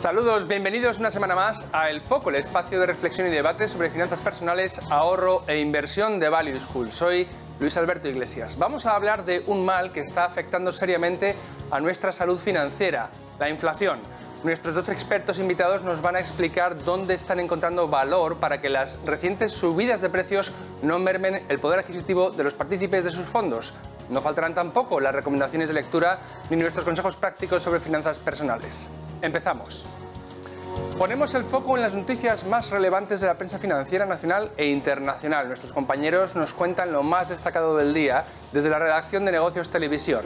Saludos, bienvenidos una semana más a El Foco, el espacio de reflexión y debate sobre finanzas personales, ahorro e inversión de Value School. Soy Luis Alberto Iglesias. Vamos a hablar de un mal que está afectando seriamente a nuestra salud financiera, la inflación. Nuestros dos expertos invitados nos van a explicar dónde están encontrando valor para que las recientes subidas de precios no mermen el poder adquisitivo de los partícipes de sus fondos. No faltarán tampoco las recomendaciones de lectura ni nuestros consejos prácticos sobre finanzas personales. Empezamos. Ponemos el foco en las noticias más relevantes de la prensa financiera nacional e internacional. Nuestros compañeros nos cuentan lo más destacado del día desde la redacción de Negocios Televisión.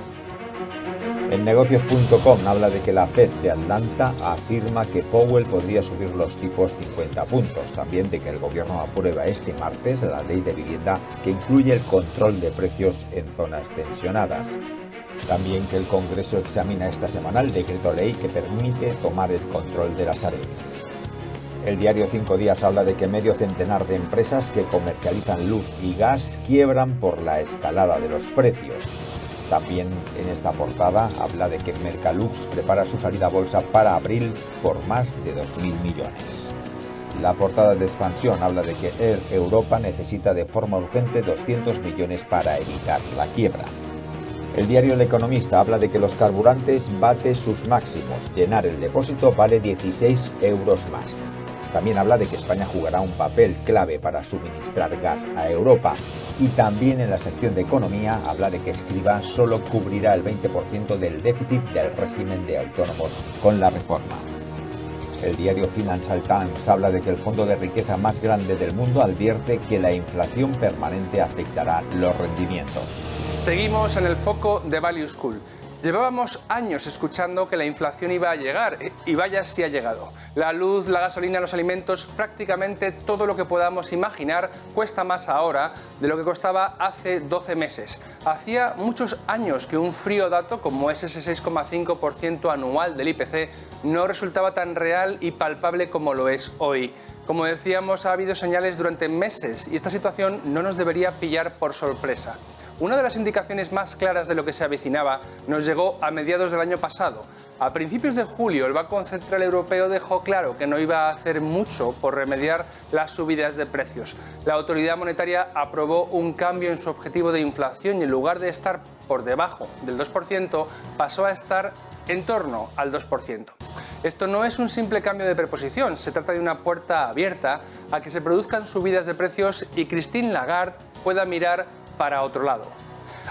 En negocios.com habla de que la Fed de Atlanta afirma que Powell podría subir los tipos 50 puntos. También de que el gobierno aprueba este martes la ley de vivienda que incluye el control de precios en zonas tensionadas. También que el Congreso examina esta semana el decreto ley que permite tomar el control de la Sareb. El diario 5 Días habla de que medio centenar de empresas que comercializan luz y gas quiebran por la escalada de los precios. También en esta portada habla de que Mercalux prepara su salida a bolsa para abril por más de 2.000 millones. La portada de Expansión habla de que Air Europa necesita de forma urgente 200 millones para evitar la quiebra. El diario El Economista habla de que los carburantes bate sus máximos. Llenar el depósito vale 16 euros más. También habla de que España jugará un papel clave para suministrar gas a Europa. Y también en la sección de Economía habla de que Escrivá solo cubrirá el 20% del déficit del régimen de autónomos con la reforma. El diario Financial Times habla de que el fondo de riqueza más grande del mundo advierte que la inflación permanente afectará los rendimientos. Seguimos en el foco de Value School. Llevábamos años escuchando que la inflación iba a llegar, y vaya si ha llegado. La luz, la gasolina, los alimentos, prácticamente todo lo que podamos imaginar cuesta más ahora de lo que costaba hace 12 meses. Hacía muchos años que un frío dato como ese 6,5% anual del IPC no resultaba tan real y palpable como lo es hoy. Como decíamos, ha habido señales durante meses y esta situación no nos debería pillar por sorpresa. Una de las indicaciones más claras de lo que se avecinaba nos llegó a mediados del año pasado. A principios de julio, el Banco Central Europeo dejó claro que no iba a hacer mucho por remediar las subidas de precios. La autoridad monetaria aprobó un cambio en su objetivo de inflación y en lugar de estar por debajo del 2%, pasó a estar en torno al 2%. Esto no es un simple cambio de preposición, se trata de una puerta abierta a que se produzcan subidas de precios y Christine Lagarde pueda mirar para otro lado.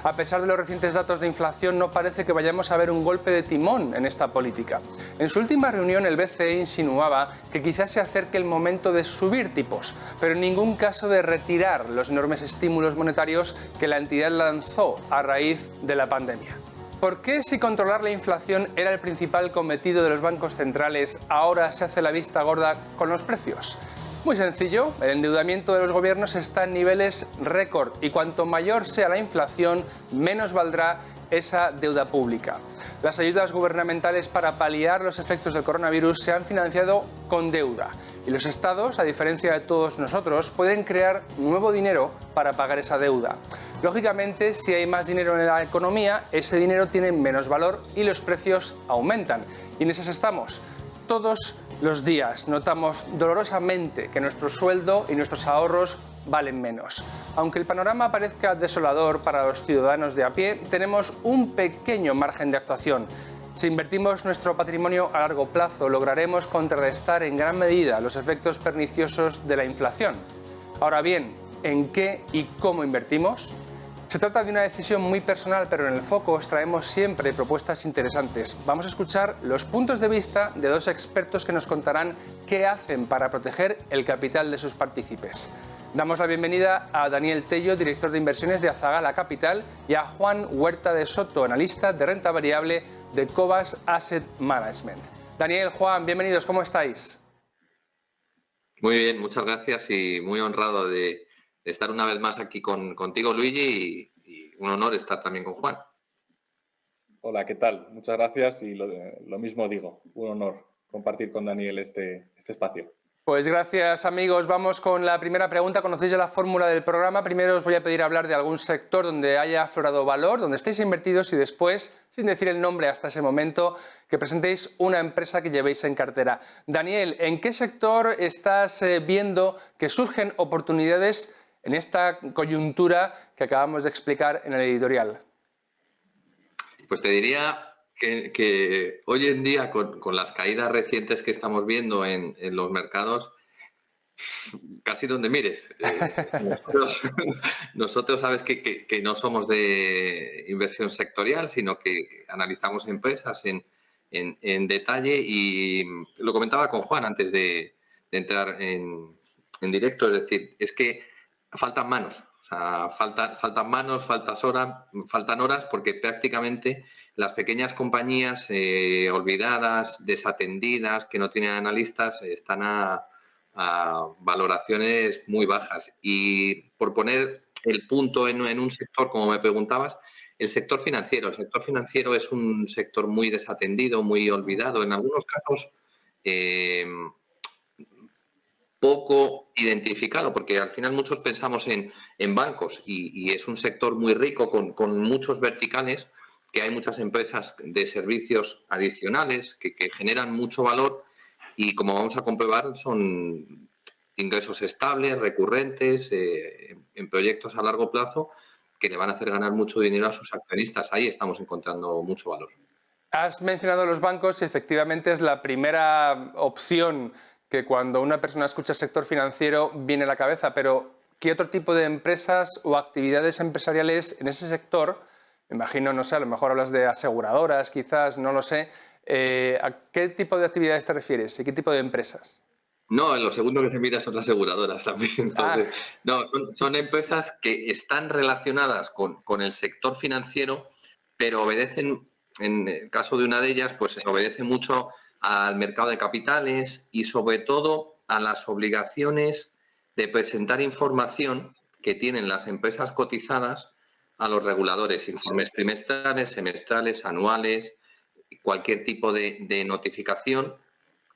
A pesar de los recientes datos de inflación, no parece que vayamos a ver un golpe de timón en esta política. En su última reunión, el BCE insinuaba que quizás se acerque el momento de subir tipos, pero en ningún caso de retirar los enormes estímulos monetarios que la entidad lanzó a raíz de la pandemia. ¿Por qué, si controlar la inflación era el principal cometido de los bancos centrales, ahora se hace la vista gorda con los precios? Muy sencillo, el endeudamiento de los gobiernos está en niveles récord y cuanto mayor sea la inflación, menos valdrá esa deuda pública. Las ayudas gubernamentales para paliar los efectos del coronavirus se han financiado con deuda y los estados, a diferencia de todos nosotros, pueden crear nuevo dinero para pagar esa deuda. Lógicamente, si hay más dinero en la economía, ese dinero tiene menos valor y los precios aumentan. Y en esas estamos. Todos los días notamos dolorosamente que nuestro sueldo y nuestros ahorros valen menos. Aunque el panorama parezca desolador para los ciudadanos de a pie, tenemos un pequeño margen de actuación. Si invertimos nuestro patrimonio a largo plazo, lograremos contrarrestar en gran medida los efectos perniciosos de la inflación. Ahora bien, ¿en qué y cómo invertimos? Se trata de una decisión muy personal, pero en el foco os traemos siempre propuestas interesantes. Vamos a escuchar los puntos de vista de dos expertos que nos contarán qué hacen para proteger el capital de sus partícipes. Damos la bienvenida a Daniel Tello, director de inversiones de Azagala Capital, y a Juan Huerta de Soto, analista de renta variable de Cobas Asset Management. Daniel, Juan, bienvenidos, ¿cómo estáis? Muy bien, muchas gracias y muy honrado de estar una vez más aquí contigo, Luigi, y un honor estar también con Juan. Hola, ¿qué tal? Muchas gracias y lo mismo digo, un honor compartir con Daniel este espacio. Pues gracias, amigos. Vamos con la primera pregunta. Conocéis ya la fórmula del programa. Primero os voy a pedir hablar de algún sector donde haya aflorado valor, donde estéis invertidos, y después, sin decir el nombre hasta ese momento, que presentéis una empresa que llevéis en cartera. Daniel, ¿en qué sector estás viendo que surgen oportunidades en esta coyuntura que acabamos de explicar en el editorial? Pues te diría que hoy en día, con las caídas recientes que estamos viendo en los mercados, casi donde mires. Nosotros sabes que no somos de inversión sectorial, sino que analizamos empresas en detalle, y lo comentaba con Juan antes de entrar en directo, es decir, es que faltan manos. O sea, faltan manos, faltan horas, porque prácticamente las pequeñas compañías olvidadas, desatendidas, que no tienen analistas, están a valoraciones muy bajas. Y por poner el punto en un sector, como me preguntabas, el sector financiero. El sector financiero es un sector muy desatendido, muy olvidado, en algunos casos poco identificado, porque al final muchos pensamos en bancos, y es un sector muy rico con muchos verticales, que hay muchas empresas de servicios adicionales que generan mucho valor, y como vamos a comprobar son ingresos estables, recurrentes, en proyectos a largo plazo, que le van a hacer ganar mucho dinero a sus accionistas. Ahí estamos encontrando mucho valor. Has mencionado los bancos y efectivamente es la primera opción que cuando una persona escucha sector financiero viene a la cabeza, pero ¿qué otro tipo de empresas o actividades empresariales en ese sector? Me imagino, no sé, a lo mejor hablas de aseguradoras, quizás, no lo sé. ¿A qué tipo de actividades te refieres y qué tipo de empresas? No, lo segundo que se mira son las aseguradoras también. Entonces, no, son empresas que están relacionadas con el sector financiero, pero obedecen, en el caso de una de ellas, pues obedece mucho al mercado de capitales y sobre todo a las obligaciones de presentar información que tienen las empresas cotizadas a los reguladores, informes trimestrales, semestrales, anuales, cualquier tipo de notificación.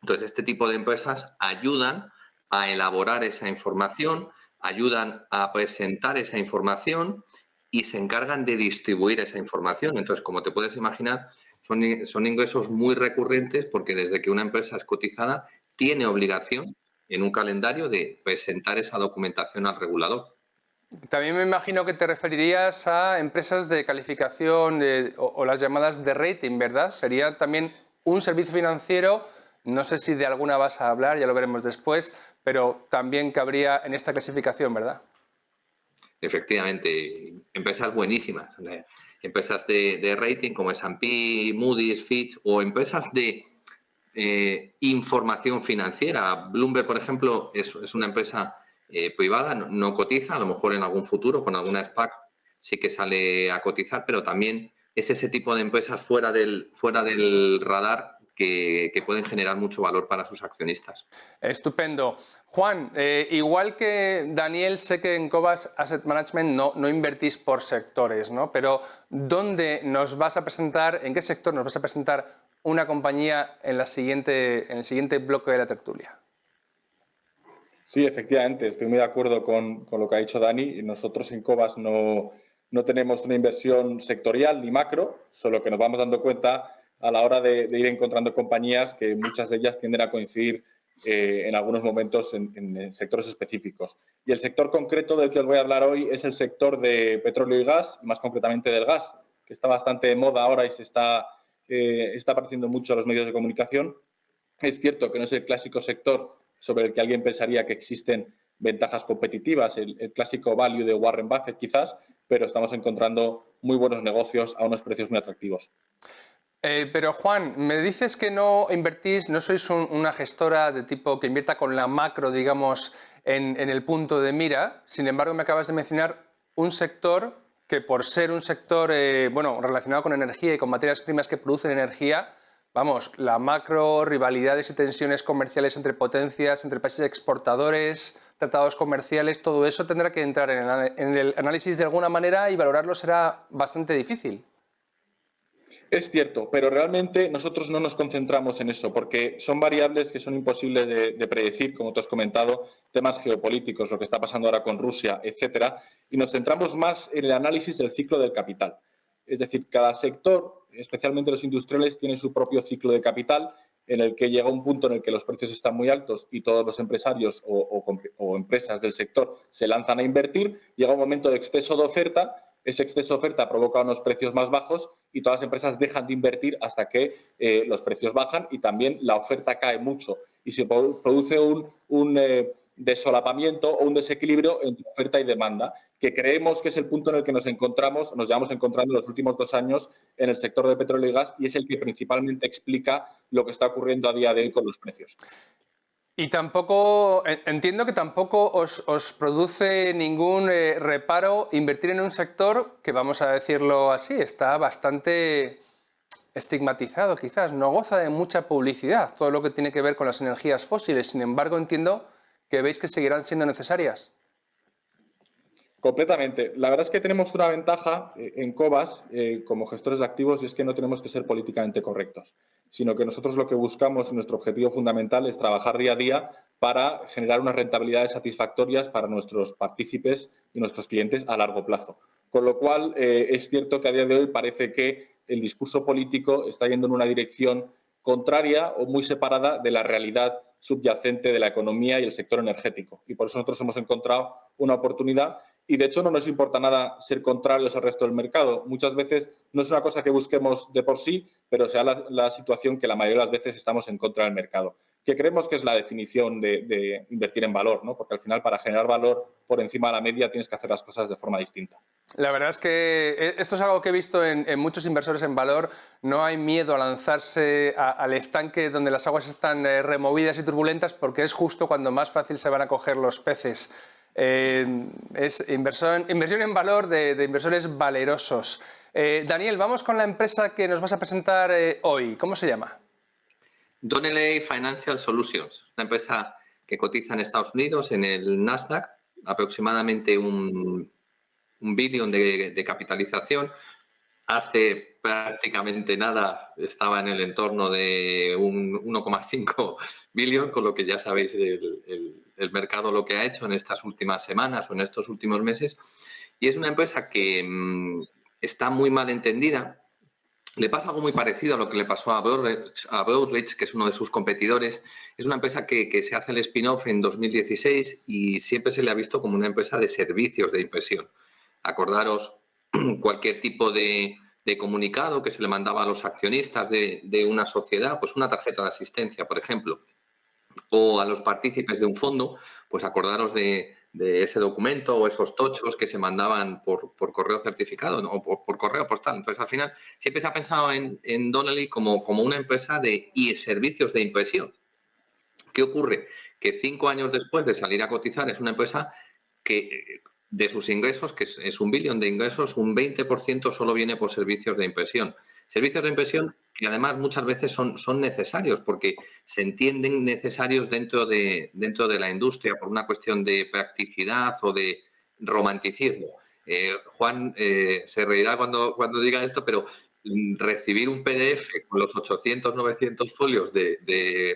Entonces, este tipo de empresas ayudan a elaborar esa información, ayudan a presentar esa información y se encargan de distribuir esa información. Entonces, como te puedes imaginar, son ingresos muy recurrentes, porque desde que una empresa es cotizada tiene obligación en un calendario de presentar esa documentación al regulador. También me imagino que te referirías a empresas de calificación o las llamadas de rating, ¿verdad? Sería también un servicio financiero, no sé si de alguna vas a hablar, ya lo veremos después, pero también cabría en esta clasificación, ¿verdad? Efectivamente, empresas buenísimas, empresas de rating como S&P, Moody's, Fitch, o empresas de información financiera. Bloomberg, por ejemplo, es una empresa privada, no cotiza, a lo mejor en algún futuro con alguna SPAC sí que sale a cotizar, pero también es ese tipo de empresas fuera del radar que pueden generar mucho valor para sus accionistas. Estupendo. Juan, igual que Daniel, sé que en Cobas Asset Management no invertís por sectores, ¿no? Pero ¿dónde nos vas a presentar, en qué sector nos vas a presentar una compañía en el siguiente bloque de la tertulia? Sí, efectivamente, estoy muy de acuerdo con lo que ha dicho Dani. Nosotros en Cobas no tenemos una inversión sectorial ni macro, solo que nos vamos dando cuenta a la hora de ir encontrando compañías que muchas de ellas tienden a coincidir en algunos momentos en sectores específicos. Y el sector concreto del que os voy a hablar hoy es el sector de petróleo y gas, y más concretamente del gas, que está bastante de moda ahora y se está apareciendo mucho en los medios de comunicación. Es cierto que no es el clásico sector sobre el que alguien pensaría que existen ventajas competitivas, el clásico value de Warren Buffett quizás, pero estamos encontrando muy buenos negocios a unos precios muy atractivos. Pero Juan, me dices que no invertís, no sois una gestora de tipo que invierta con la macro, digamos, en el punto de mira. Sin embargo, me acabas de mencionar un sector que, por ser un sector relacionado con energía y con materias primas que producen energía, vamos, la macro, rivalidades y tensiones comerciales entre potencias, entre países exportadores, tratados comerciales, todo eso tendrá que entrar en el análisis de alguna manera y valorarlo será bastante difícil. Es cierto, pero realmente nosotros no nos concentramos en eso, porque son variables que son imposibles de predecir, como tú has comentado, temas geopolíticos, lo que está pasando ahora con Rusia, etcétera, y nos centramos más en el análisis del ciclo del capital. Es decir, cada sector, especialmente los industriales, tiene su propio ciclo de capital, en el que llega un punto en el que los precios están muy altos y todos los empresarios o empresas del sector se lanzan a invertir, llega un momento de exceso de oferta. Ese exceso de oferta provoca unos precios más bajos y todas las empresas dejan de invertir hasta que los precios bajan y también la oferta cae mucho y se produce un desolapamiento o un desequilibrio entre oferta y demanda, que creemos que es el punto en el que nos llevamos encontrando en los últimos 2 años en el sector de petróleo y gas, y es el que principalmente explica lo que está ocurriendo a día de hoy con los precios. Y tampoco, entiendo que tampoco os produce ningún reparo invertir en un sector que, vamos a decirlo así, está bastante estigmatizado quizás, no goza de mucha publicidad, todo lo que tiene que ver con las energías fósiles. Sin embargo, entiendo que veis que seguirán siendo necesarias. Completamente. La verdad es que tenemos una ventaja en Cobas como gestores de activos, y es que no tenemos que ser políticamente correctos, sino que nosotros lo que buscamos, nuestro objetivo fundamental es trabajar día a día para generar unas rentabilidades satisfactorias para nuestros partícipes y nuestros clientes a largo plazo. Con lo cual, es cierto que a día de hoy parece que el discurso político está yendo en una dirección contraria o muy separada de la realidad subyacente de la economía y el sector energético. Y por eso nosotros hemos encontrado una oportunidad. Y, de hecho, no nos importa nada ser contrarios al resto del mercado. Muchas veces no es una cosa que busquemos de por sí, pero sea la situación que la mayoría de las veces estamos en contra del mercado, que creemos que es la definición de invertir en valor, ¿no? Porque al final, para generar valor por encima de la media, tienes que hacer las cosas de forma distinta. La verdad es que esto es algo que he visto en muchos inversores en valor. No hay miedo a lanzarse al estanque donde las aguas están removidas y turbulentas, porque es justo cuando más fácil se van a coger los peces. Es inversión en valor de inversores valerosos. Daniel, vamos con la empresa que nos vas a presentar hoy. ¿Cómo se llama? Donnelley Financial Solutions, una empresa que cotiza en Estados Unidos, en el Nasdaq, aproximadamente un billón de capitalización. Hace prácticamente nada estaba en el entorno de un 1,5 billón, con lo que ya sabéis el mercado lo que ha hecho en estas últimas semanas o en estos últimos meses. Y es una empresa que está muy mal entendida. Le pasa algo muy parecido a lo que le pasó a Broadridge, que es uno de sus competidores. Es una empresa que se hace el spin-off en 2016 y siempre se le ha visto como una empresa de servicios de impresión. Acordaros cualquier tipo de comunicado que se le mandaba a los accionistas de una sociedad, pues una tarjeta de asistencia, por ejemplo, o a los partícipes de un fondo, pues acordaros de ese documento o esos tochos que se mandaban por correo certificado, ¿no? O por correo postal. Entonces, al final, siempre se ha pensado en Donnelley como una empresa de servicios de impresión. ¿Qué ocurre? Que 5 años después de salir a cotizar es una empresa que de sus ingresos, que es un billón de ingresos, un 20% solo viene por servicios de impresión. Servicios de impresión que además muchas veces son necesarios porque se entienden necesarios dentro de la industria por una cuestión de practicidad o de romanticismo. Juan se reirá cuando diga esto, pero recibir un PDF con los 800, 900 folios de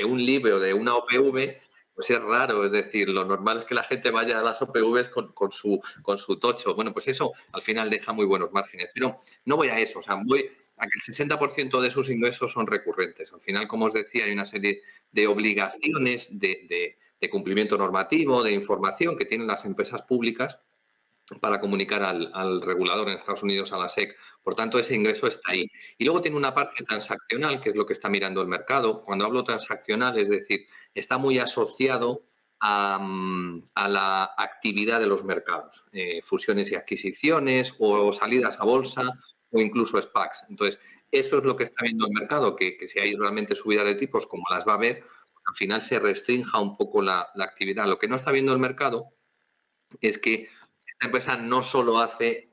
un libro, de una OPV, pues es raro. Es decir, lo normal es que la gente vaya a las OPVs con su tocho. Bueno, pues eso al final deja muy buenos márgenes. Pero no voy a eso, o sea, voy a que el 60% de sus ingresos son recurrentes. Al final, como os decía, hay una serie de obligaciones de cumplimiento normativo, de información que tienen las empresas públicas para comunicar al regulador en Estados Unidos, a la SEC. Por tanto, ese ingreso está ahí. Y luego tiene una parte transaccional, que es lo que está mirando el mercado. Cuando hablo transaccional, es decir, está muy asociado a la actividad de los mercados, fusiones y adquisiciones o salidas a bolsa o incluso SPACs. Entonces, eso es lo que está viendo el mercado, que si hay realmente subida de tipos, como las va a haber, al final se restrinja un poco la actividad. Lo que no está viendo el mercado es que esta empresa no solo hace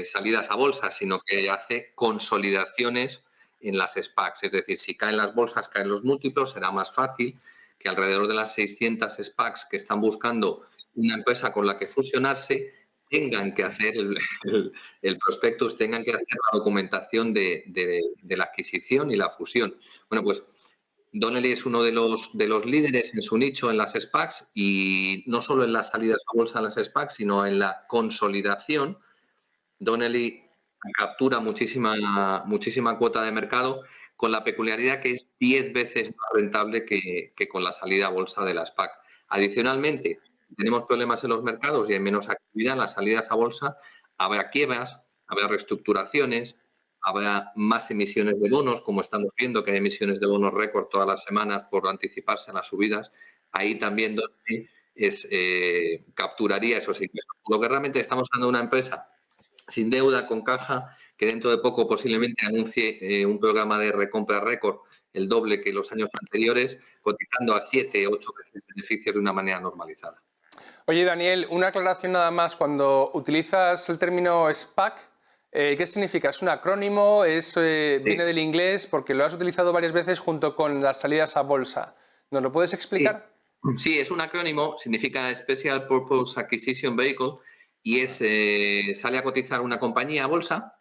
salidas a bolsa, sino que hace consolidaciones en las SPACs. Es decir, si caen las bolsas, caen los múltiplos, será más fácil que alrededor de las 600 SPACs que están buscando una empresa con la que fusionarse, tengan que hacer el prospectus, tengan que hacer la documentación de la adquisición y la fusión. Bueno, pues Donnelley es uno de los líderes en su nicho en las SPACs y no solo en las salidas a bolsa de las SPACs, sino en la consolidación. Donnelley captura muchísima cuota de mercado, con la peculiaridad que es 10 veces más rentable que con la salida a bolsa de la SPAC. Adicionalmente, tenemos problemas en los mercados y hay menos actividad en las salidas a bolsa, habrá quiebras, habrá reestructuraciones, habrá más emisiones de bonos, como estamos viendo que hay emisiones de bonos récord todas las semanas por anticiparse a las subidas. Ahí también capturaría esos ingresos. Lo que realmente estamos hablando de una empresa sin deuda, con caja, que dentro de poco posiblemente anuncie un programa de recompra récord, el doble que los años anteriores, cotizando a 7, 8 veces beneficios de una manera normalizada. Oye, Daniel, una aclaración nada más. Cuando utilizas el término SPAC, ¿qué significa? ¿Es un acrónimo? ¿Viene del inglés? Porque lo has utilizado varias veces junto con las salidas a bolsa. ¿Nos lo puedes explicar? Sí, es un acrónimo, significa Special Purpose Acquisition Vehicle y sale a cotizar una compañía a bolsa,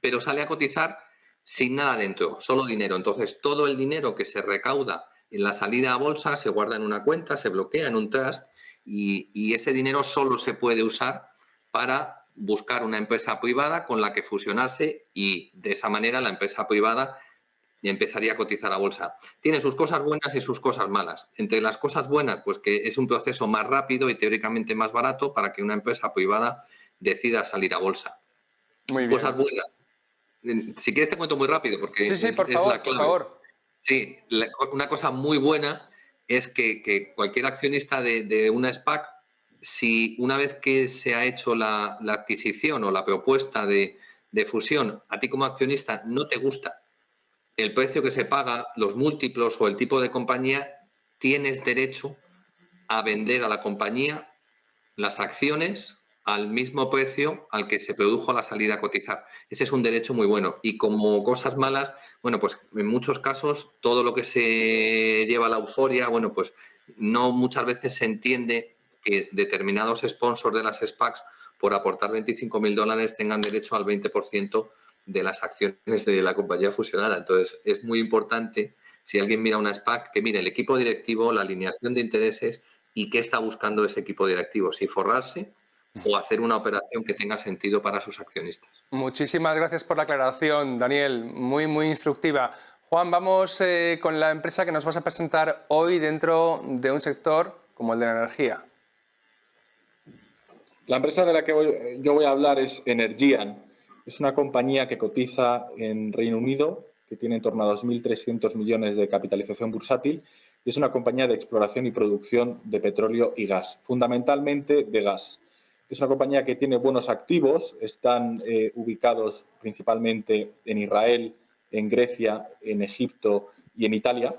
pero sale a cotizar sin nada dentro, solo dinero. Entonces, todo el dinero que se recauda en la salida a bolsa se guarda en una cuenta, se bloquea en un trust y ese dinero solo se puede usar para buscar una empresa privada con la que fusionarse y de esa manera la empresa privada empezaría a cotizar a bolsa. Tiene sus cosas buenas y sus cosas malas. Entre las cosas buenas, pues que es un proceso más rápido y teóricamente más barato para que una empresa privada decida salir a bolsa. Muy bien. Cosas buenas. Si quieres te cuento muy rápido porque sí, por favor, la clave. Por favor. Sí, una cosa muy buena es que cualquier accionista de una SPAC, si una vez que se ha hecho la adquisición o la propuesta de fusión, a ti como accionista no te gusta el precio que se paga, los múltiplos o el tipo de compañía, tienes derecho a vender a la compañía las acciones al mismo precio al que se produjo la salida a cotizar. Ese es un derecho muy bueno. Y como cosas malas, bueno, pues en muchos casos todo lo que se lleva a la euforia, bueno, pues no muchas veces se entiende que determinados sponsors de las SPACs por aportar $25.000 tengan derecho al 20% de las acciones de la compañía fusionada. Entonces, es muy importante, si alguien mira una SPAC, que mire el equipo directivo, la alineación de intereses y qué está buscando ese equipo directivo, si forrarse o hacer una operación que tenga sentido para sus accionistas. Muchísimas gracias por la aclaración, Daniel, muy instructiva. Juan, vamos con la empresa que nos vas a presentar hoy dentro de un sector como el de la energía. La empresa de la que yo voy a hablar es Energean. Es una compañía que cotiza en Reino Unido, que tiene en torno a 2.300 millones de capitalización bursátil, y es una compañía de exploración y producción de petróleo y gas, fundamentalmente de gas. Es una compañía que tiene buenos activos, están ubicados principalmente en Israel, en Grecia, en Egipto y en Italia.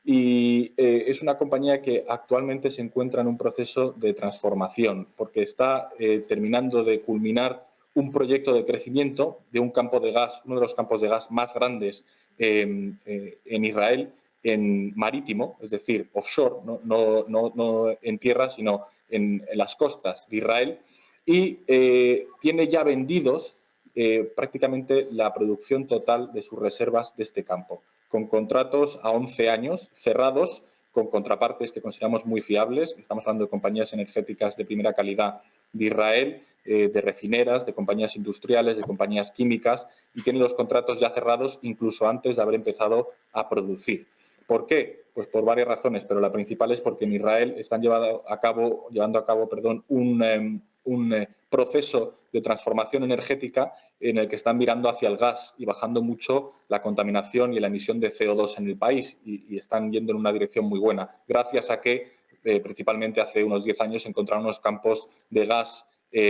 Y es una compañía que actualmente se encuentra en un proceso de transformación porque está terminando de culminar un proyecto de crecimiento de un campo de gas, uno de los campos de gas más grandes en Israel, en marítimo, es decir, offshore, no en tierra, sino en las costas de Israel. Y tiene ya vendidos prácticamente la producción total de sus reservas de este campo, con contratos a 11 años cerrados, con contrapartes que consideramos muy fiables. Estamos hablando de compañías energéticas de primera calidad de Israel, de refineras, de compañías industriales, de compañías químicas, y tienen los contratos ya cerrados incluso antes de haber empezado a producir. ¿Por qué? Pues por varias razones, pero la principal es porque en Israel están llevando a cabo un proceso de transformación energética en el que están mirando hacia el gas y bajando mucho la contaminación y la emisión de CO2 en el país y están yendo en una dirección muy buena, gracias a que principalmente hace unos 10 años encontraron unos campos de gas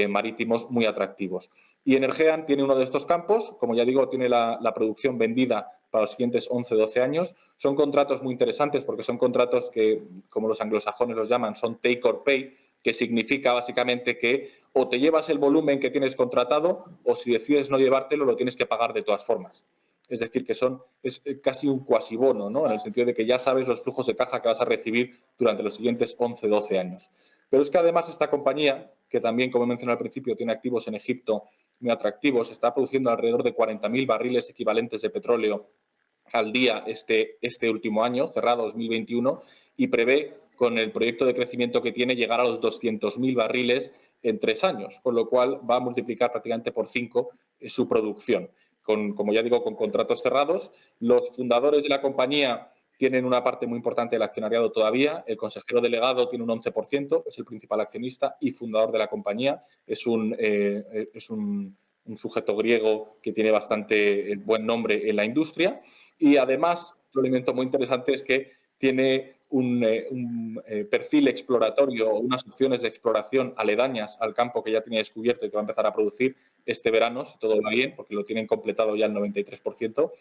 marítimos muy atractivos. Y Energean tiene uno de estos campos, como ya digo, tiene la producción vendida para los siguientes 11-12 años. Son contratos muy interesantes porque son contratos que, como los anglosajones los llaman, son take or pay, que significa básicamente que o te llevas el volumen que tienes contratado o si decides no llevártelo lo tienes que pagar de todas formas. Es decir, que es casi un cuasibono, ¿no? En el sentido de que ya sabes los flujos de caja que vas a recibir durante los siguientes 11-12 años. Pero es que además esta compañía que también, como he mencionado al principio, tiene activos en Egipto muy atractivos. Está produciendo alrededor de 40.000 barriles equivalentes de petróleo al día este último año, cerrado 2021, y prevé, con el proyecto de crecimiento que tiene, llegar a los 200.000 barriles en 3 años, con lo cual va a multiplicar prácticamente por 5 su producción. Como ya digo, con contratos cerrados. Los fundadores de la compañía tienen una parte muy importante del accionariado todavía. El consejero delegado tiene un 11%, es el principal accionista y fundador de la compañía. Es un sujeto griego que tiene bastante buen nombre en la industria. Y además, otro elemento muy interesante es que tiene un perfil exploratorio o unas opciones de exploración aledañas al campo que ya tiene descubierto y que va a empezar a producir este verano, si todo va bien, porque lo tienen completado ya el 93%,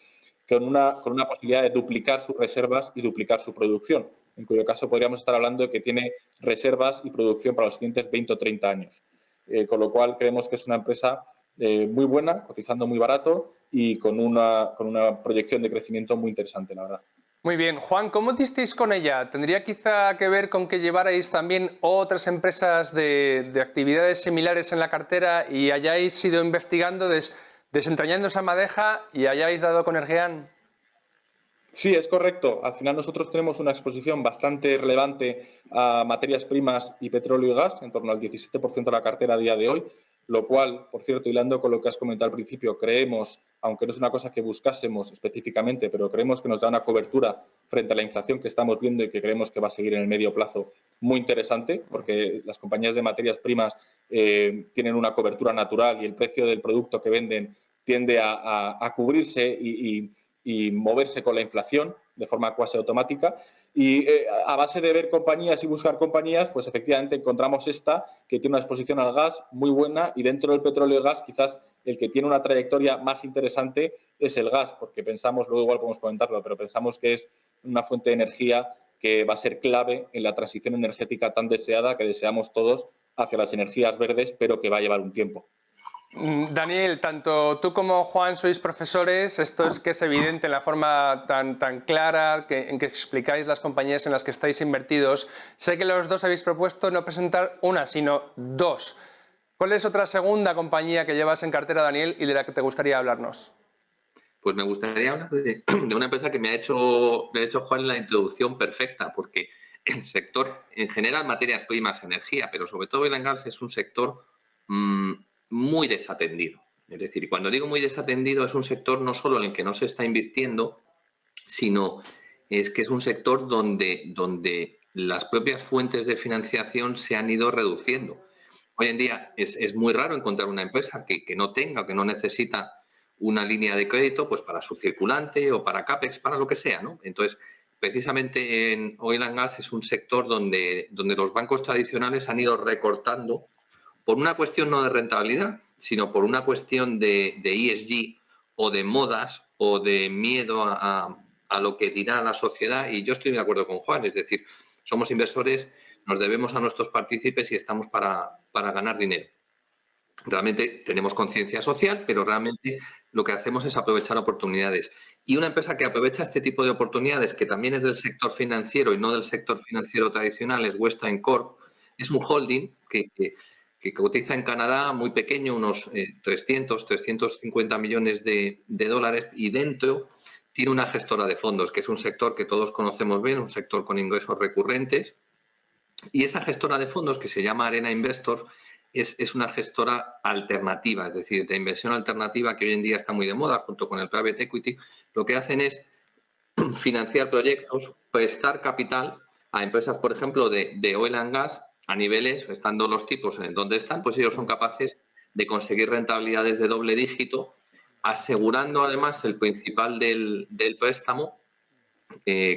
con una posibilidad de duplicar sus reservas y duplicar su producción, en cuyo caso podríamos estar hablando de que tiene reservas y producción para los siguientes 20 o 30 años. Con lo cual, creemos que es una empresa muy buena, cotizando muy barato y con una proyección de crecimiento muy interesante, la verdad. Muy bien. Juan, ¿cómo disteis con ella? ¿Tendría quizá que ver con que llevarais también otras empresas de actividades similares en la cartera y hayáis ido investigando, desentrañando esa madeja y hayáis dado con Ergean? Sí, es correcto. Al final nosotros tenemos una exposición bastante relevante a materias primas y petróleo y gas, en torno al 17% de la cartera a día de hoy, lo cual, por cierto, hilando con lo que has comentado al principio, creemos, aunque no es una cosa que buscásemos específicamente, pero creemos que nos da una cobertura frente a la inflación que estamos viendo y que creemos que va a seguir en el medio plazo muy interesante, porque las compañías de materias primas tienen una cobertura natural y el precio del producto que venden tiende a cubrirse y moverse con la inflación de forma cuasi automática. Y a base de ver compañías y buscar compañías, pues efectivamente encontramos esta que tiene una exposición al gas muy buena y dentro del petróleo y gas quizás el que tiene una trayectoria más interesante es el gas, porque pensamos, luego igual podemos comentarlo, pero pensamos que es una fuente de energía que va a ser clave en la transición energética tan deseada que deseamos todos hacia las energías verdes, pero que va a llevar un tiempo. Daniel, tanto tú como Juan sois profesores, esto es que es evidente en la forma tan clara en que explicáis las compañías en las que estáis invertidos. Sé que los dos habéis propuesto no presentar una, sino dos. ¿Cuál es otra segunda compañía que llevas en cartera, Daniel, y de la que te gustaría hablarnos? Pues me gustaría hablar de una empresa que me ha hecho Juan en la introducción perfecta, porque el sector, en general, materias primas, energía, pero sobre todo oil and gas, es un sector muy desatendido. Es decir, cuando digo muy desatendido, es un sector no solo en el que no se está invirtiendo, sino es que es un sector donde las propias fuentes de financiación se han ido reduciendo. Hoy en día es muy raro encontrar una empresa que no tenga, que no necesita una línea de crédito pues para su circulante o para CAPEX, para lo que sea, ¿no? Entonces, precisamente en oil and gas es un sector donde los bancos tradicionales han ido recortando por una cuestión no de rentabilidad, sino por una cuestión de ESG o de modas o de miedo a lo que dirá la sociedad. Y yo estoy de acuerdo con Juan, es decir, somos inversores, nos debemos a nuestros partícipes y estamos para ganar dinero. Realmente tenemos conciencia social, pero realmente lo que hacemos es aprovechar oportunidades. Y una empresa que aprovecha este tipo de oportunidades, que también es del sector financiero y no del sector financiero tradicional, es Western Corp. Es un holding que cotiza en Canadá muy pequeño, unos 350 millones de dólares, y dentro tiene una gestora de fondos, que es un sector que todos conocemos bien, un sector con ingresos recurrentes. Y esa gestora de fondos, que se llama Arena Investors, es una gestora alternativa, es decir, de inversión alternativa, que hoy en día está muy de moda junto con el private equity. Lo que hacen es financiar proyectos, prestar capital a empresas, por ejemplo, de oil and gas a niveles, estando los tipos en donde están, pues ellos son capaces de conseguir rentabilidades de doble dígito, asegurando además el principal del préstamo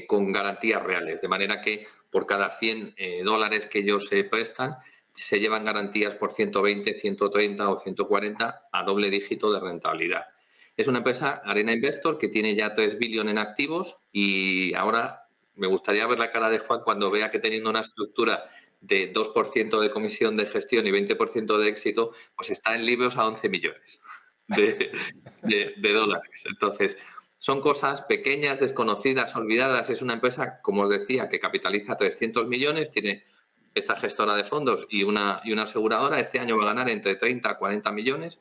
con garantías reales, de manera que por cada 100 dólares que ellos prestan, se llevan garantías por 120, 130 o 140 a doble dígito de rentabilidad. Es una empresa, Arena Investor, que tiene ya 3 billones en activos, y ahora me gustaría ver la cara de Juan cuando vea que teniendo una estructura de 2% de comisión de gestión y 20% de éxito, pues está en libros a 11 millones de dólares. Entonces, son cosas pequeñas, desconocidas, olvidadas. Es una empresa, como os decía, que capitaliza 300 millones, tiene esta gestora de fondos y una aseguradora. Este año va a ganar entre 30 a 40 millones,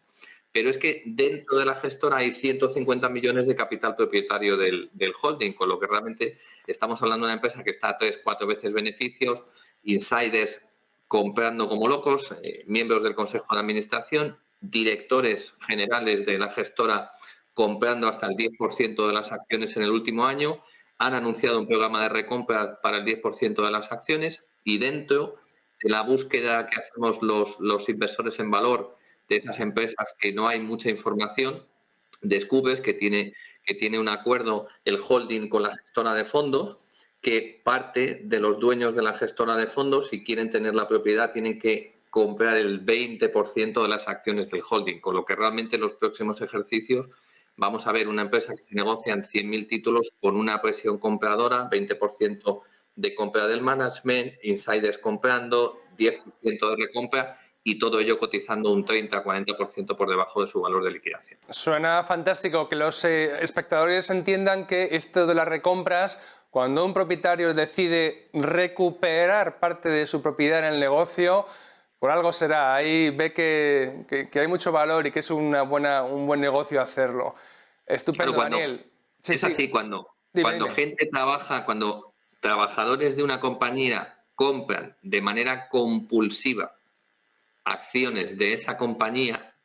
pero es que dentro de la gestora hay 150 millones de capital propietario del holding, con lo que realmente estamos hablando de una empresa que está a 3-4 veces beneficios, insiders comprando como locos, miembros del Consejo de Administración, directores generales de la gestora comprando hasta el 10% de las acciones en el último año. Han anunciado un programa de recompra para el 10% de las acciones, y dentro de la búsqueda que hacemos los inversores en valor de esas empresas que no hay mucha información, descubres que tiene un acuerdo el holding con la gestora de fondos, que parte de los dueños de la gestora de fondos, si quieren tener la propiedad, tienen que comprar el 20% de las acciones del holding, con lo que realmente en los próximos ejercicios vamos a ver una empresa que se negocia en 100.000 títulos con una presión compradora, 20% de compra del management, insiders comprando, 10% de recompra, y todo ello cotizando un 30-40% por debajo de su valor de liquidación. Suena fantástico que los espectadores entiendan que esto de las recompras, cuando un propietario decide recuperar parte de su propiedad en el negocio, por algo será. Ahí ve que hay mucho valor y que es un buen negocio hacerlo. Estupendo, claro, Daniel. Sí, es así, cuando gente trabaja, cuando trabajadores de una compañía compran de manera compulsiva acciones de esa compañía,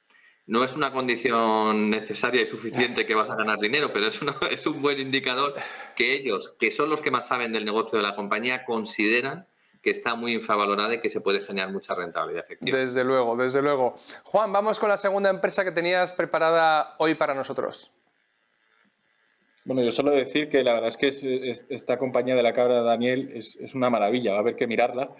no es una condición necesaria y suficiente que vas a ganar dinero, pero es un buen indicador que ellos, que son los que más saben del negocio de la compañía, consideran que está muy infravalorada y que se puede generar mucha rentabilidad efectiva. Desde luego, desde luego. Juan, vamos con la segunda empresa que tenías preparada hoy para nosotros. Bueno, yo solo decir que la verdad es que esta compañía de la cabra de Daniel es una maravilla, va a haber que mirarla.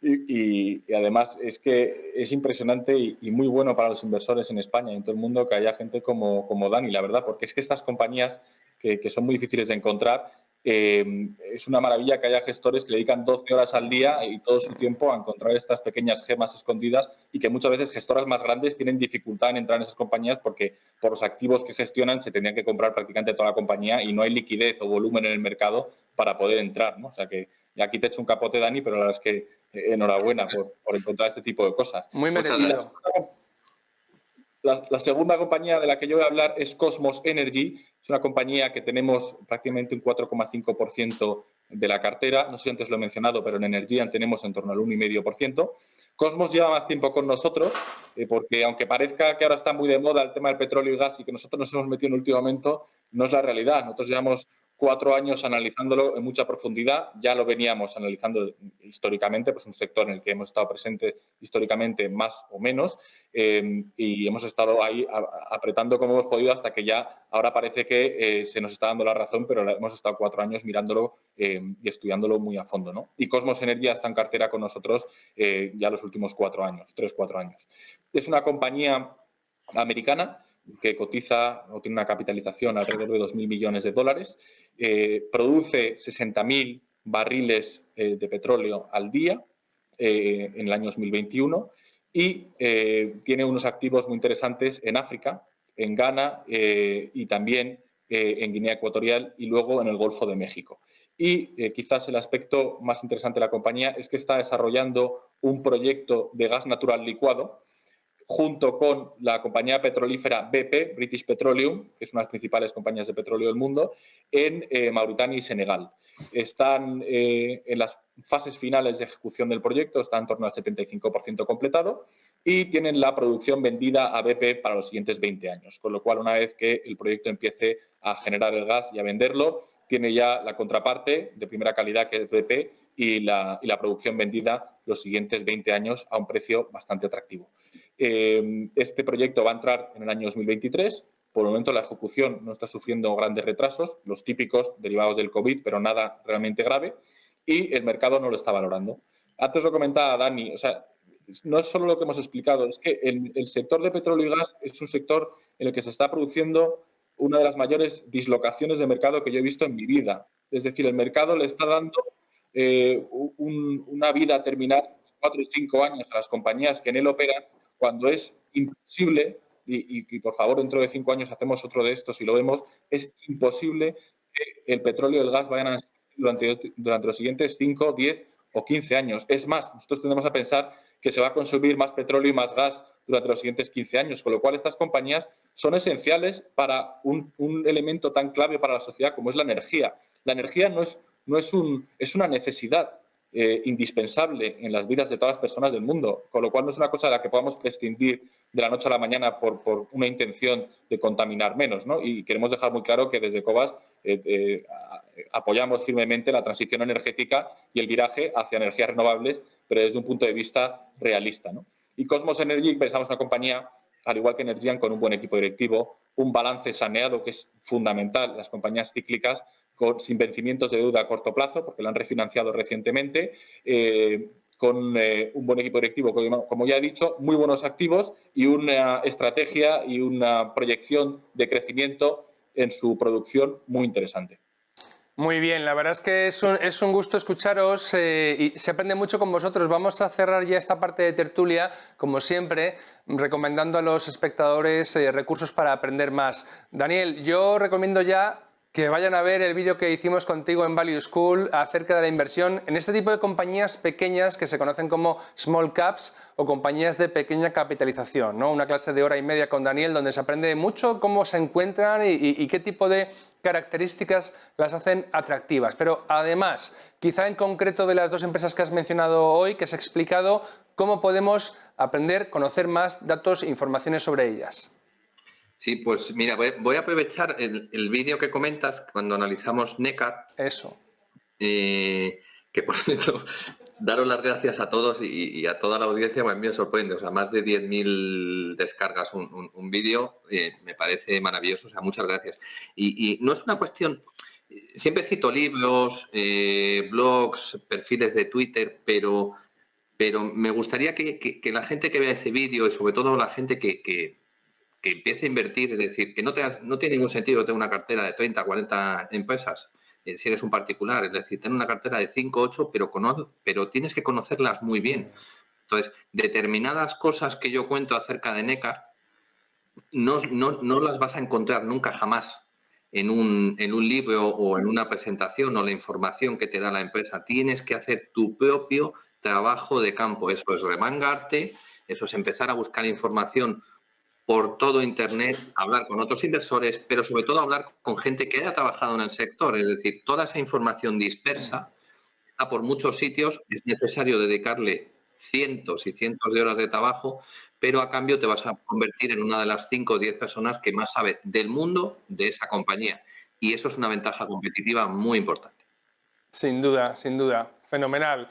Y además es que es impresionante y muy bueno para los inversores en España y en todo el mundo que haya gente como Dani, la verdad, porque es que estas compañías que son muy difíciles de encontrar, es una maravilla que haya gestores que le dedican 12 horas al día y todo su tiempo a encontrar estas pequeñas gemas escondidas, y que muchas veces gestoras más grandes tienen dificultad en entrar en esas compañías porque por los activos que gestionan se tendrían que comprar prácticamente toda la compañía y no hay liquidez o volumen en el mercado para poder entrar, ¿no? O sea que aquí te echo un capote, Dani, pero la verdad es que enhorabuena por encontrar este tipo de cosas. Muy merecido. La segunda compañía de la que yo voy a hablar es Kosmos Energy. Es una compañía que tenemos prácticamente un 4,5% de la cartera. No sé si antes lo he mencionado, pero en Energía tenemos en torno al 1,5%. Cosmos lleva más tiempo con nosotros, porque aunque parezca que ahora está muy de moda el tema del petróleo y gas y que nosotros nos hemos metido en el último momento, no es la realidad. Nosotros llevamos 4 años analizándolo en mucha profundidad. Ya lo veníamos analizando históricamente, pues un sector en el que hemos estado presentes históricamente más o menos, y hemos estado ahí apretando como hemos podido hasta que ya ahora parece que se nos está dando la razón, pero hemos estado 4 años mirándolo y estudiándolo muy a fondo, ¿no? Y Kosmos Energía está en cartera con nosotros ya los últimos 4 años, 3-4 años. Es una compañía americana que cotiza o tiene una capitalización alrededor de 2.000 millones de dólares, produce 60.000 barriles de petróleo al día en el año 2021 y tiene unos activos muy interesantes en África, en Ghana y también en Guinea Ecuatorial y luego en el Golfo de México. Y quizás el aspecto más interesante de la compañía es que está desarrollando un proyecto de gas natural licuado junto con la compañía petrolífera BP, British Petroleum, que es una de las principales compañías de petróleo del mundo, en Mauritania y Senegal. Están en las fases finales de ejecución del proyecto, está en torno al 75% completado, y tienen la producción vendida a BP para los siguientes 20 años, con lo cual una vez que el proyecto empiece a generar el gas y a venderlo, tiene ya la contraparte de primera calidad que es BP y la producción vendida los siguientes 20 años a un precio bastante atractivo. Este proyecto va a entrar en el año 2023. Por el momento la ejecución no está sufriendo grandes retrasos, los típicos derivados del COVID, pero nada realmente grave, y el mercado no lo está valorando. Antes lo comentaba Dani, o sea, no es solo lo que hemos explicado, es que el sector de petróleo y gas es un sector en el que se está produciendo una de las mayores dislocaciones de mercado que yo he visto en mi vida. Es decir, el mercado le está dando una vida terminal de 4 o 5 años a las compañías que en él operan, cuando es imposible, y por favor dentro de 5 años hacemos otro de estos y lo vemos, es imposible que el petróleo y el gas vayan a durante los siguientes 5, 10 o 15 años. Es más, nosotros tendemos a pensar que se va a consumir más petróleo y más gas durante los siguientes 15 años, con lo cual estas compañías son esenciales para un elemento tan clave para la sociedad como es la energía. La energía es una necesidad indispensable en las vidas de todas las personas del mundo, con lo cual no es una cosa de la que podamos prescindir de la noche a la mañana por una intención de contaminar menos, ¿no? Y queremos dejar muy claro que desde Cobas apoyamos firmemente la transición energética y el viraje hacia energías renovables, pero desde un punto de vista realista, ¿no? Y Cosmos Energy pensamos una compañía, al igual que Energian, con un buen equipo directivo, un balance saneado que es fundamental, las compañías cíclicas, sin vencimientos de deuda a corto plazo, porque la han refinanciado recientemente, con un buen equipo directivo, como ya he dicho, muy buenos activos y una estrategia y una proyección de crecimiento en su producción muy interesante. Muy bien, la verdad es que es un gusto escucharos y se aprende mucho con vosotros. Vamos a cerrar ya esta parte de tertulia, como siempre, recomendando a los espectadores recursos para aprender más. Daniel, yo recomiendo ya que vayan a ver el vídeo que hicimos contigo en Value School acerca de la inversión en este tipo de compañías pequeñas que se conocen como small caps o compañías de pequeña capitalización, ¿no? Una clase de hora y media con Daniel donde se aprende mucho cómo se encuentran y qué tipo de características las hacen atractivas. Pero además, quizá en concreto de las dos empresas que has mencionado hoy, que has explicado, cómo podemos aprender, conocer más datos e informaciones sobre ellas. Sí, pues mira, voy a aprovechar el vídeo que comentas cuando analizamos Necar. Eso. Que por cierto, daros las gracias a todos y a toda la audiencia, pues me sorprende, o sea, más de 10.000 descargas un vídeo, me parece maravilloso, o sea, muchas gracias. Y no es una cuestión, siempre cito libros, blogs, perfiles de Twitter, pero me gustaría que la gente que vea ese vídeo y sobre todo la gente que empiece a invertir, es decir, que no tiene ningún sentido tener una cartera de 30, 40 empresas, si eres un particular, es decir, tener una cartera de 5, 8, pero tienes que conocerlas muy bien. Entonces, determinadas cosas que yo cuento acerca de Necar no las vas a encontrar nunca jamás en un libro o en una presentación o la información que te da la empresa. Tienes que hacer tu propio trabajo de campo. Eso es remangarte, eso es empezar a buscar información por todo Internet, hablar con otros inversores, pero sobre todo hablar con gente que haya trabajado en el sector. Es decir, toda esa información dispersa está por muchos sitios, es necesario dedicarle cientos y cientos de horas de trabajo, pero a cambio te vas a convertir en una de las 5 o 10 personas que más sabe del mundo de esa compañía. Y eso es una ventaja competitiva muy importante. Sin duda, fenomenal.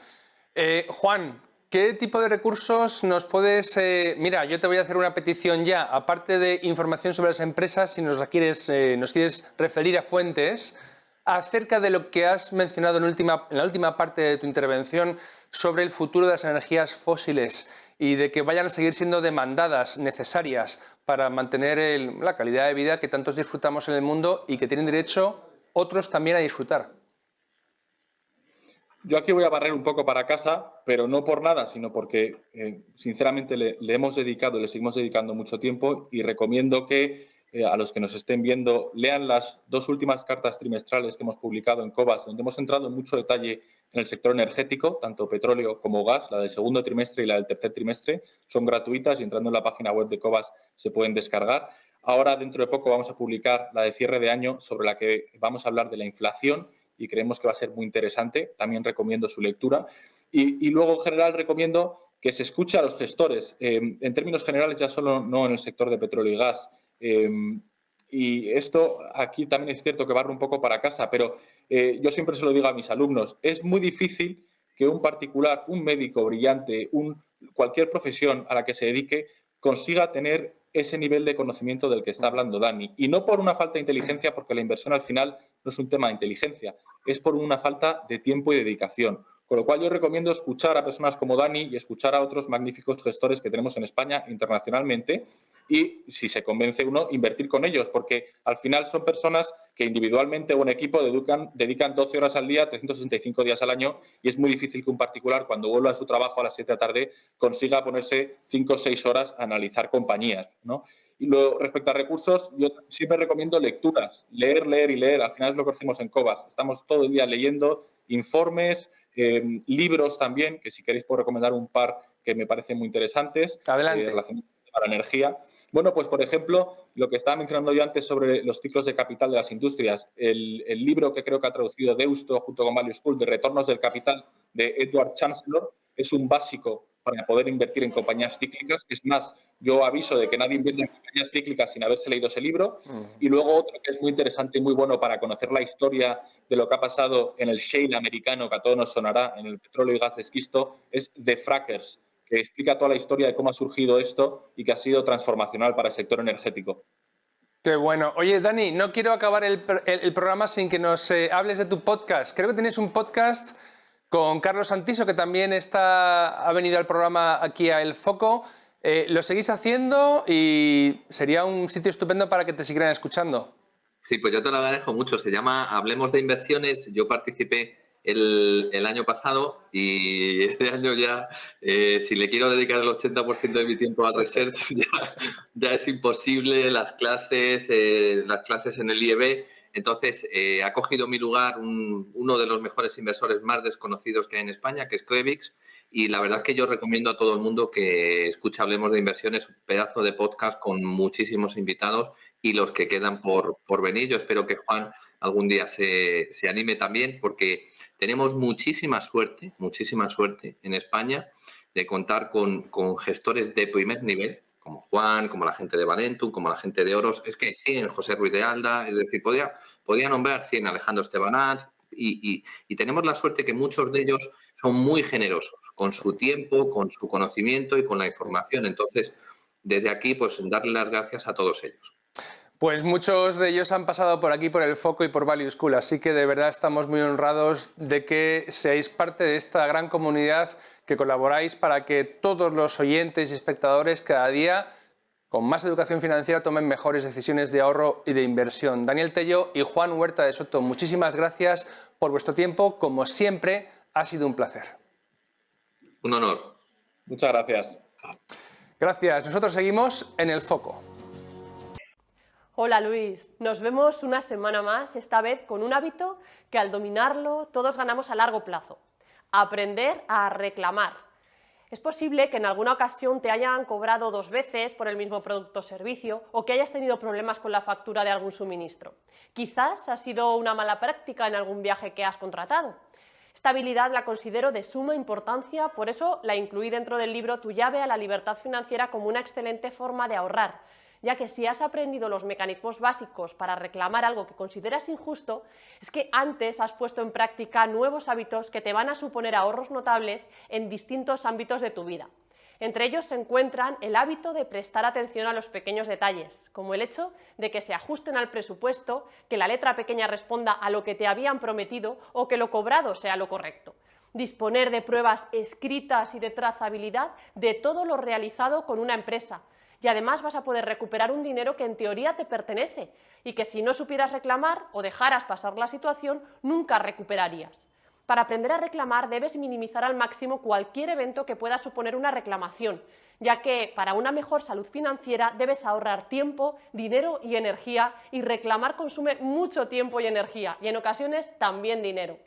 Juan, ¿qué tipo de recursos nos puedes...? Mira, yo te voy a hacer una petición ya, aparte de información sobre las empresas, si nos quieres referir a fuentes, acerca de lo que has mencionado en la última parte de tu intervención sobre el futuro de las energías fósiles y de que vayan a seguir siendo demandadas, necesarias para mantener la calidad de vida que tantos disfrutamos en el mundo y que tienen derecho otros también a disfrutar. Yo aquí voy a barrer un poco para casa, pero no por nada, sino porque sinceramente le hemos dedicado, le seguimos dedicando mucho tiempo y recomiendo que a los que nos estén viendo lean las 2 últimas cartas trimestrales que hemos publicado en Cobas, donde hemos entrado en mucho detalle en el sector energético, tanto petróleo como gas, la del segundo trimestre y la del tercer trimestre. Son gratuitas y entrando en la página web de Cobas se pueden descargar. Ahora, dentro de poco, vamos a publicar la de cierre de año, sobre la que vamos a hablar de la inflación y creemos que va a ser muy interesante. También recomiendo su lectura. Y luego, en general, recomiendo que se escuche a los gestores. En términos generales, ya solo no en el sector de petróleo y gas. Y esto aquí también es cierto que barro un poco para casa, pero yo siempre se lo digo a mis alumnos. Es muy difícil que un particular, un médico brillante, cualquier profesión a la que se dedique, consiga tener ese nivel de conocimiento del que está hablando Dani. Y no por una falta de inteligencia, porque la inversión al final no es un tema de inteligencia, es por una falta de tiempo y dedicación. Con lo cual yo recomiendo escuchar a personas como Dani y escuchar a otros magníficos gestores que tenemos en España internacionalmente y, si se convence uno, invertir con ellos, porque al final son personas que individualmente o en equipo dedican 12 horas al día, 365 días al año, y es muy difícil que un particular, cuando vuelva a su trabajo a las 7 de la tarde, consiga ponerse 5 o 6 horas a analizar compañías, ¿no? Y respecto a recursos, yo siempre recomiendo lecturas, leer y leer. Al final es lo que hacemos en Cobas. Estamos todo el día leyendo informes, libros también, que si queréis puedo recomendar un par que me parecen muy interesantes. Adelante. Relacionados con la energía. Bueno, pues por ejemplo, lo que estaba mencionando yo antes sobre los ciclos de capital de las industrias, el libro que creo que ha traducido Deusto junto con Value School de Retornos del Capital de Edward Chancellor es un básico para poder invertir en compañías cíclicas. Es más, yo aviso de que nadie invierte en compañías cíclicas sin haberse leído ese libro. Y luego otro que es muy interesante y muy bueno para conocer la historia de lo que ha pasado en el shale americano, que a todos nos sonará, en el petróleo y gas de esquisto, es The Frackers, que explica toda la historia de cómo ha surgido esto y que ha sido transformacional para el sector energético. Qué bueno. Oye, Dani, no quiero acabar el programa sin que nos hables de tu podcast. Creo que tienes un podcast con Carlos Santiso, que también ha venido al programa aquí a El Foco. Lo seguís haciendo y sería un sitio estupendo para que te siguieran escuchando. Sí, pues yo te lo agradezco mucho. Se llama Hablemos de Inversiones. Yo participé el año pasado y este año ya, si le quiero dedicar el 80% de mi tiempo al research, ya es imposible. Las clases en el IEB. Entonces, ha cogido mi lugar uno de los mejores inversores más desconocidos que hay en España, que es Clevix. Y la verdad es que yo recomiendo a todo el mundo que escuche Hablemos de Inversiones, un pedazo de podcast con muchísimos invitados y los que quedan por venir. Yo espero que Juan algún día se anime también, porque tenemos muchísima suerte en España de contar con gestores de primer nivel, como Juan, como la gente de Valentum, como la gente de Oros. Es que siguen José Ruiz de Alda, es decir, podía nombrar 100 Alejandro Estebanat, y tenemos la suerte que muchos de ellos son muy generosos con su tiempo, con su conocimiento y con la información. Entonces, desde aquí, pues darle las gracias a todos ellos. Pues muchos de ellos han pasado por aquí, por El Foco y por Value School, así que de verdad estamos muy honrados de que seáis parte de esta gran comunidad, que colaboráis para que todos los oyentes y espectadores cada día, con más educación financiera, tomen mejores decisiones de ahorro y de inversión. Daniel Tello y Juan Huerta de Soto, muchísimas gracias por vuestro tiempo. Como siempre, ha sido un placer. Un honor. Muchas gracias. Gracias. Nosotros seguimos en El Foco. Hola Luis, nos vemos una semana más, esta vez con un hábito que al dominarlo todos ganamos a largo plazo: aprender a reclamar. Es posible que en alguna ocasión te hayan cobrado 2 veces por el mismo producto o servicio, o que hayas tenido problemas con la factura de algún suministro. Quizás ha sido una mala práctica en algún viaje que has contratado. Esta habilidad la considero de suma importancia, por eso la incluí dentro del libro Tu llave a la libertad financiera como una excelente forma de ahorrar, ya que si has aprendido los mecanismos básicos para reclamar algo que consideras injusto, es que antes has puesto en práctica nuevos hábitos que te van a suponer ahorros notables en distintos ámbitos de tu vida. Entre ellos se encuentran el hábito de prestar atención a los pequeños detalles, como el hecho de que se ajusten al presupuesto, que la letra pequeña responda a lo que te habían prometido o que lo cobrado sea lo correcto. Disponer de pruebas escritas y de trazabilidad de todo lo realizado con una empresa. Y además vas a poder recuperar un dinero que en teoría te pertenece y que si no supieras reclamar o dejaras pasar la situación, nunca recuperarías. Para aprender a reclamar debes minimizar al máximo cualquier evento que pueda suponer una reclamación, ya que para una mejor salud financiera debes ahorrar tiempo, dinero y energía, y reclamar consume mucho tiempo y energía, y en ocasiones también dinero.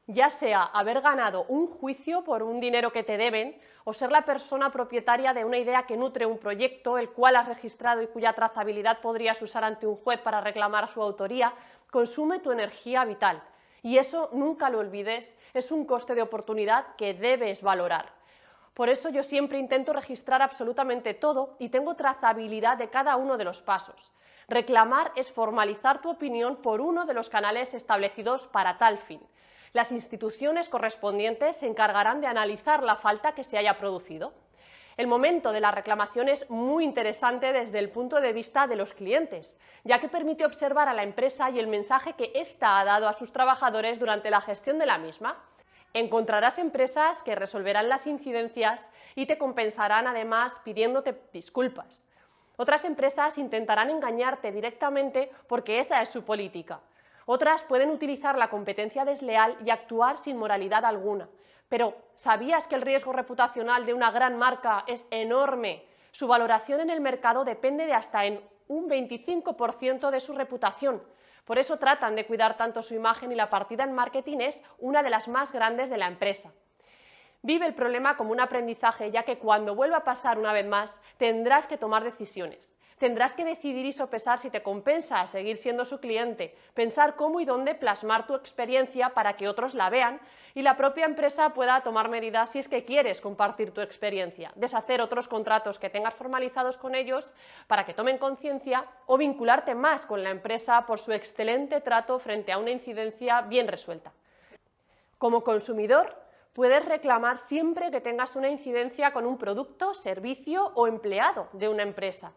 Ya sea haber ganado un juicio por un dinero que te deben, o ser la persona propietaria de una idea que nutre un proyecto, el cual has registrado y cuya trazabilidad podrías usar ante un juez para reclamar su autoría, consume tu energía vital. Y eso, nunca lo olvides, es un coste de oportunidad que debes valorar. Por eso yo siempre intento registrar absolutamente todo y tengo trazabilidad de cada uno de los pasos. Reclamar es formalizar tu opinión por uno de los canales establecidos para tal fin. Las instituciones correspondientes se encargarán de analizar la falta que se haya producido. El momento de la reclamación es muy interesante desde el punto de vista de los clientes, ya que permite observar a la empresa y el mensaje que ésta ha dado a sus trabajadores durante la gestión de la misma. Encontrarás empresas que resolverán las incidencias y te compensarán además pidiéndote disculpas. Otras empresas intentarán engañarte directamente porque esa es su política. Otras pueden utilizar la competencia desleal y actuar sin moralidad alguna. Pero, ¿sabías que el riesgo reputacional de una gran marca es enorme? Su valoración en el mercado depende de hasta en un 25% de su reputación. Por eso tratan de cuidar tanto su imagen y la partida en marketing es una de las más grandes de la empresa. Vive el problema como un aprendizaje, ya que cuando vuelva a pasar una vez más tendrás que tomar decisiones. Tendrás que decidir y sopesar si te compensa seguir siendo su cliente, pensar cómo y dónde plasmar tu experiencia para que otros la vean y la propia empresa pueda tomar medidas si es que quieres compartir tu experiencia, deshacer otros contratos que tengas formalizados con ellos para que tomen conciencia o vincularte más con la empresa por su excelente trato frente a una incidencia bien resuelta. Como consumidor, puedes reclamar siempre que tengas una incidencia con un producto, servicio o empleado de una empresa.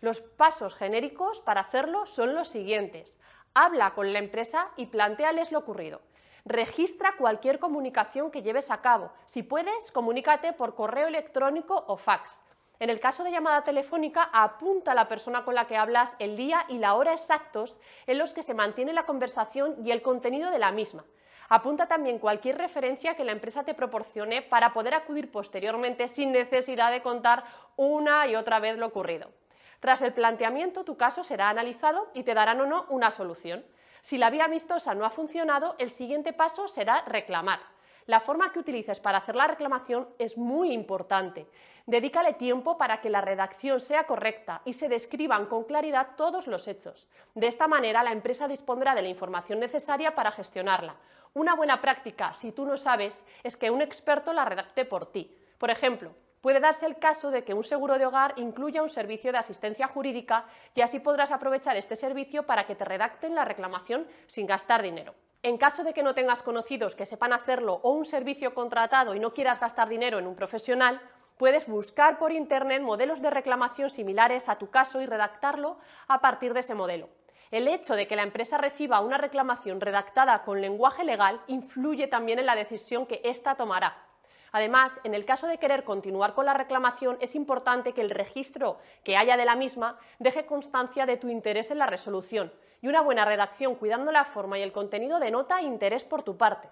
Los pasos genéricos para hacerlo son los siguientes. Habla con la empresa y plantéales lo ocurrido. Registra cualquier comunicación que lleves a cabo. Si puedes, comunícate por correo electrónico o fax. En el caso de llamada telefónica, apunta a la persona con la que hablas el día y la hora exactos en los que se mantiene la conversación y el contenido de la misma. Apunta también cualquier referencia que la empresa te proporcione para poder acudir posteriormente sin necesidad de contar una y otra vez lo ocurrido. Tras el planteamiento, tu caso será analizado y te darán o no una solución. Si la vía amistosa no ha funcionado, el siguiente paso será reclamar. La forma que utilices para hacer la reclamación es muy importante. Dedícale tiempo para que la redacción sea correcta y se describan con claridad todos los hechos. De esta manera, la empresa dispondrá de la información necesaria para gestionarla. Una buena práctica, si tú no sabes, es que un experto la redacte por ti. Por ejemplo, puede darse el caso de que un seguro de hogar incluya un servicio de asistencia jurídica y así podrás aprovechar este servicio para que te redacten la reclamación sin gastar dinero. En caso de que no tengas conocidos que sepan hacerlo o un servicio contratado y no quieras gastar dinero en un profesional, puedes buscar por internet modelos de reclamación similares a tu caso y redactarlo a partir de ese modelo. El hecho de que la empresa reciba una reclamación redactada con lenguaje legal influye también en la decisión que ésta tomará. Además, en el caso de querer continuar con la reclamación, es importante que el registro que haya de la misma deje constancia de tu interés en la resolución y una buena redacción cuidando la forma y el contenido denota interés por tu parte.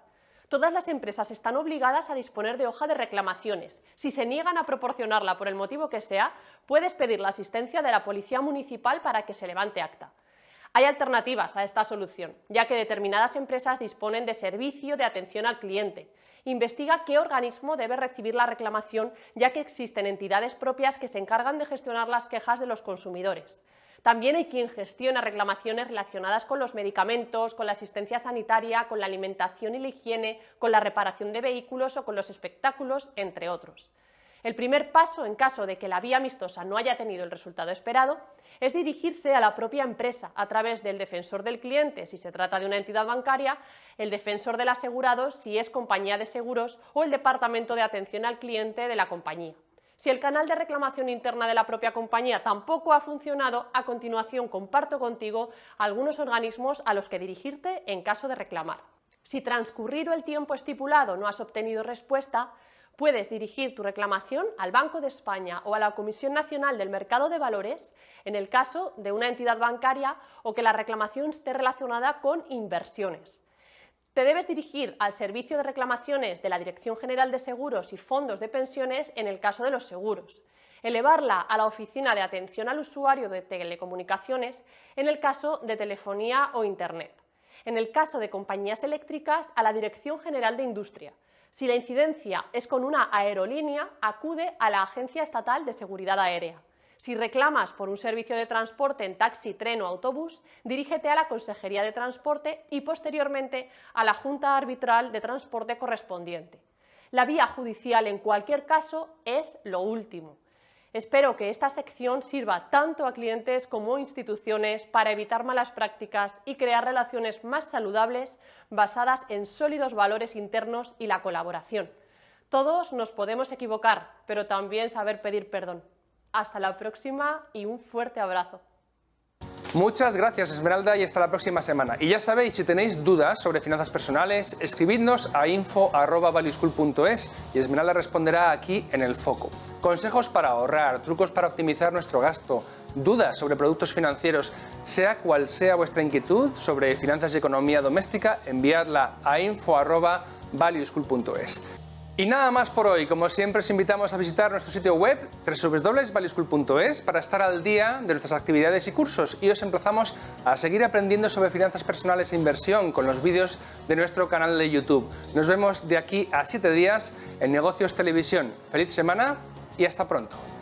Todas las empresas están obligadas a disponer de hoja de reclamaciones. Si se niegan a proporcionarla por el motivo que sea, puedes pedir la asistencia de la Policía Municipal para que se levante acta. Hay alternativas a esta solución, ya que determinadas empresas disponen de servicio de atención al cliente. Investiga qué organismo debe recibir la reclamación, ya que existen entidades propias que se encargan de gestionar las quejas de los consumidores. También hay quien gestiona reclamaciones relacionadas con los medicamentos, con la asistencia sanitaria, con la alimentación y la higiene, con la reparación de vehículos o con los espectáculos, entre otros. El primer paso, en caso de que la vía amistosa no haya tenido el resultado esperado, es dirigirse a la propia empresa a través del defensor del cliente, si se trata de una entidad bancaria, el defensor del asegurado, si es compañía de seguros, o el departamento de atención al cliente de la compañía. Si el canal de reclamación interna de la propia compañía tampoco ha funcionado, a continuación comparto contigo algunos organismos a los que dirigirte en caso de reclamar. Si transcurrido el tiempo estipulado no has obtenido respuesta, puedes dirigir tu reclamación al Banco de España o a la Comisión Nacional del Mercado de Valores en el caso de una entidad bancaria o que la reclamación esté relacionada con inversiones. Te debes dirigir al Servicio de Reclamaciones de la Dirección General de Seguros y Fondos de Pensiones en el caso de los seguros. Elevarla a la Oficina de Atención al Usuario de Telecomunicaciones en el caso de telefonía o Internet. En el caso de compañías eléctricas, a la Dirección General de Industria. Si la incidencia es con una aerolínea, acude a la Agencia Estatal de Seguridad Aérea. Si reclamas por un servicio de transporte en taxi, tren o autobús, dirígete a la Consejería de Transporte y posteriormente a la Junta Arbitral de Transporte correspondiente. La vía judicial en cualquier caso es lo último. Espero que esta sección sirva tanto a clientes como a instituciones para evitar malas prácticas y crear relaciones más saludables basadas en sólidos valores internos y la colaboración. Todos nos podemos equivocar, pero también saber pedir perdón. Hasta la próxima y un fuerte abrazo. Muchas gracias, Esmeralda, y hasta la próxima semana. Y ya sabéis, si tenéis dudas sobre finanzas personales, escribidnos a info@valueschool.es y Esmeralda responderá aquí en El Foco. Consejos para ahorrar, trucos para optimizar nuestro gasto, dudas sobre productos financieros, sea cual sea vuestra inquietud sobre finanzas y economía doméstica, enviadla a info@valueschool.es. Y nada más por hoy. Como siempre, os invitamos a visitar nuestro sitio web www.valueschool.es para estar al día de nuestras actividades y cursos, y os emplazamos a seguir aprendiendo sobre finanzas personales e inversión con los vídeos de nuestro canal de YouTube. Nos vemos de aquí a 7 días en Negocios Televisión. Feliz semana y hasta pronto.